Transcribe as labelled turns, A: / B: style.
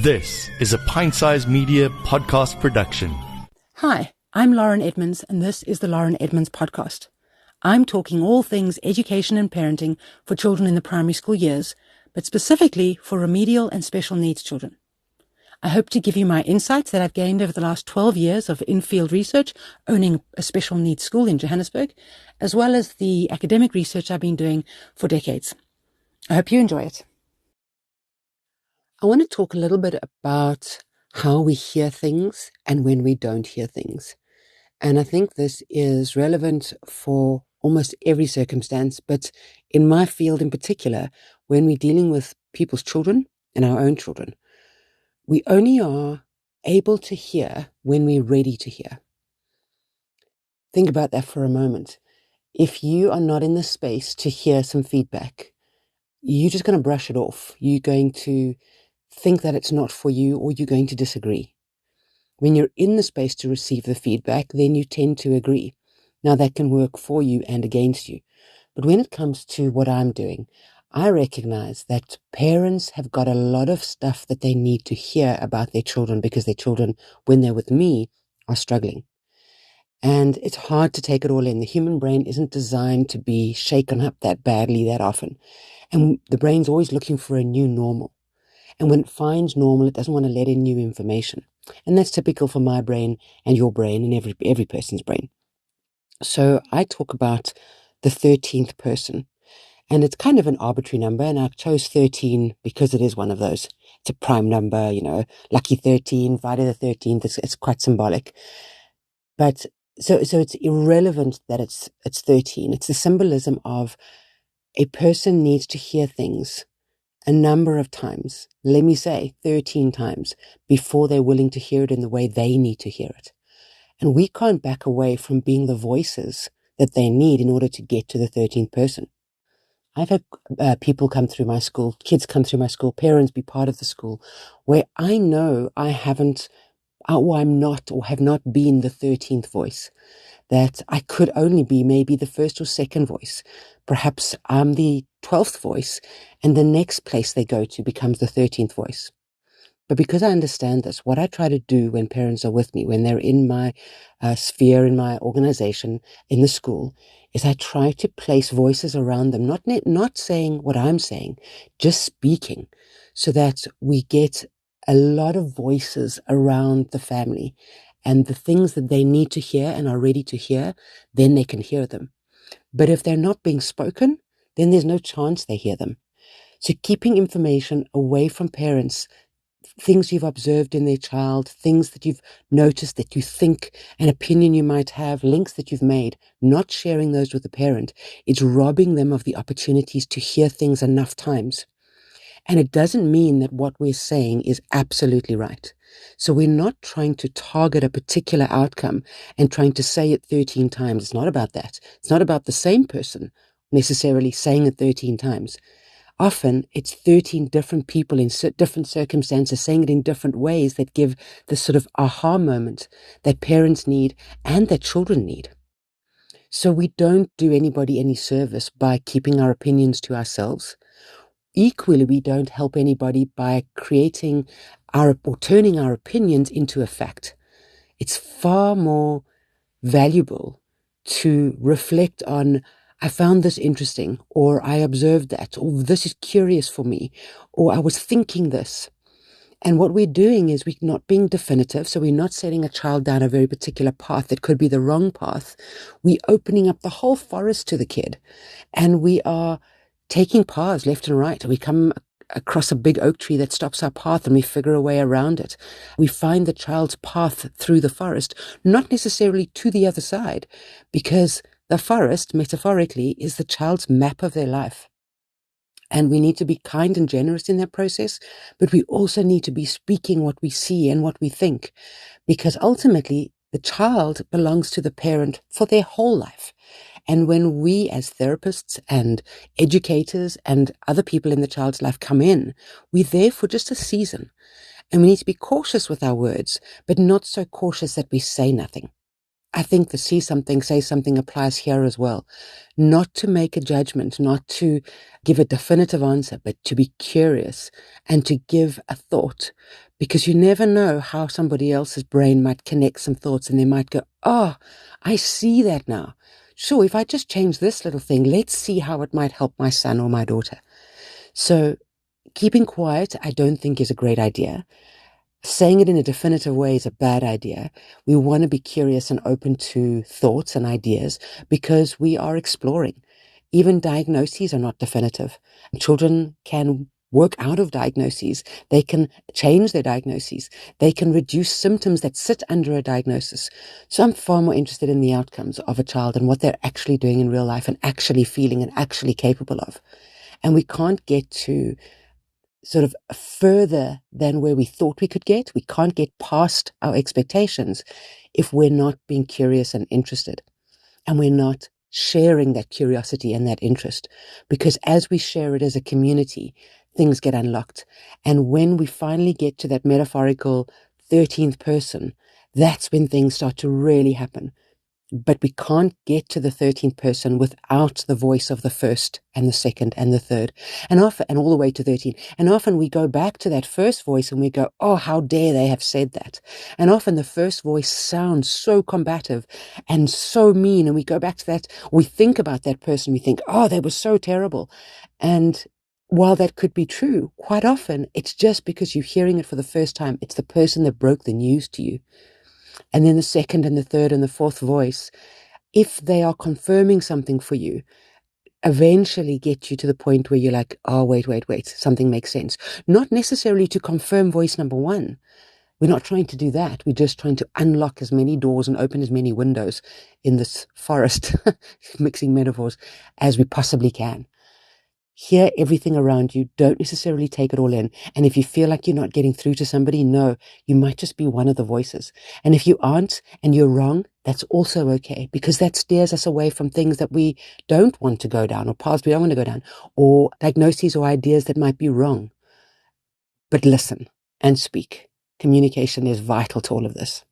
A: This is a Pint-Sized Media podcast production.
B: Hi, I'm Lauren Edmonds, and this is the Lauren Edmonds Podcast. I'm talking all things education and parenting for children in the primary school years, but specifically for remedial and special needs children. I hope to give you my insights that I've gained over the last 12 years of in-field research, owning a special needs school in Johannesburg, as well as the academic research I've been doing for decades. I hope you enjoy it. I want to talk a little bit about how we hear things and when we don't hear things. And I think this is relevant for almost every circumstance, but in my field in particular, when we're dealing with people's children and our own children, we only are able to hear when we're ready to hear. Think about that for a moment. If you are not in the space to hear some feedback, you're just going to brush it off. You're going to think that it's not for you, or you're going to disagree. When you're in the space to receive the feedback, then you tend to agree. Now that can work for you and against you. But when it comes to what I'm doing, I recognize that parents have got a lot of stuff that they need to hear about their children because their children, when they're with me, are struggling. And it's hard to take it all in. The human brain isn't designed to be shaken up that badly that often. And the brain's always looking for a new normal. And when it finds normal, it doesn't want to let in new information. And that's typical for my brain and your brain and every person's brain. So I talk about the 13th person. And it's kind of an arbitrary number. And I chose 13 because it is one of those. It's a prime number, lucky 13, Friday the 13th. It's quite symbolic. But so it's irrelevant that it's 13. It's the symbolism of a person needs to hear things a number of times, let me say 13 times, before they're willing to hear it in the way they need to hear it. And we can't back away from being the voices that they need in order to get to the 13th person. I've had people come through my school, kids come through my school, parents be part of the school, where I know I haven't, or I'm not, or have not been the 13th voice, that I could only be maybe the first or second voice. Perhaps I'm the 12th voice, and the next place they go to becomes the 13th voice. But because I understand this, what I try to do when parents are with me, when they're in my sphere, in my organization, in the school, is I try to place voices around them, not saying what I'm saying, just speaking, so that we get a lot of voices around the family, and the things that they need to hear and are ready to hear, then they can hear them. But if they're not being spoken, then there's no chance they hear them. So keeping information away from parents, things you've observed in their child, things that you've noticed that you think, an opinion you might have, links that you've made, not sharing those with the parent, it's robbing them of the opportunities to hear things enough times. And it doesn't mean that what we're saying is absolutely right. So we're not trying to target a particular outcome and trying to say it 13 times. It's not about that. It's not about the same person necessarily saying it 13 times. Often it's 13 different people in different circumstances saying it in different ways that give the sort of aha moment that parents need and that children need. So we don't do anybody any service by keeping our opinions to ourselves. Equally, we don't help anybody by creating or turning our opinions into a fact. It's far more valuable to reflect on, I found this interesting, or I observed that, or this is curious for me, or I was thinking this. And what we're doing is we're not being definitive, so we're not setting a child down a very particular path that could be the wrong path. We're opening up the whole forest to the kid, and we are taking paths left and right. We come across a big oak tree that stops our path and we figure a way around it. We find the child's path through the forest, not necessarily to the other side, because the forest, metaphorically, is the child's map of their life. And we need to be kind and generous in that process, but we also need to be speaking what we see and what we think, because ultimately the child belongs to the parent for their whole life. And when we as therapists and educators and other people in the child's life come in, we're there for just a season. And we need to be cautious with our words, but not so cautious that we say nothing. I think the see something, say something applies here as well. Not to make a judgment, not to give a definitive answer, but to be curious and to give a thought, because you never know how somebody else's brain might connect some thoughts and they might go, oh, I see that now. Sure, if I just change this little thing, let's see how it might help my son or my daughter. So keeping quiet, I don't think is a great idea. Saying it in a definitive way is a bad idea. We want to be curious and open to thoughts and ideas because we are exploring. Even diagnoses are not definitive. Children can work out of diagnoses. They can change their diagnoses. They can reduce symptoms that sit under a diagnosis. So I'm far more interested in the outcomes of a child and what they're actually doing in real life and actually feeling and actually capable of. And we can't get to sort of further than where we thought we could get. We can't get past our expectations if we're not being curious and interested. And we're not sharing that curiosity and that interest. Because as we share it as a community, things get unlocked. And when we finally get to that metaphorical 13th person, that's when things start to really happen. But we can't get to the 13th person without the voice of the first and the second and the third, and all the way to 13. And often we go back to that first voice and we go, oh, how dare they have said that? And often the first voice sounds so combative and so mean. And we go back to that. We think about that person. We think, oh, they were so terrible. And while that could be true, quite often it's just because you're hearing it for the first time. It's the person that broke the news to you. And then the second and the third and the fourth voice, if they are confirming something for you, eventually get you to the point where you're like, oh, wait, something makes sense. Not necessarily to confirm voice number one. We're not trying to do that. We're just trying to unlock as many doors and open as many windows in this forest, mixing metaphors, as we possibly can. Hear everything around you. Don't necessarily take it all in. And if you feel like you're not getting through to somebody, no, you might just be one of the voices. And if you aren't and you're wrong, that's also okay, because that steers us away from things that we don't want to go down, or paths we don't want to go down, or diagnoses or ideas that might be wrong. But listen and speak. Communication is vital to all of this.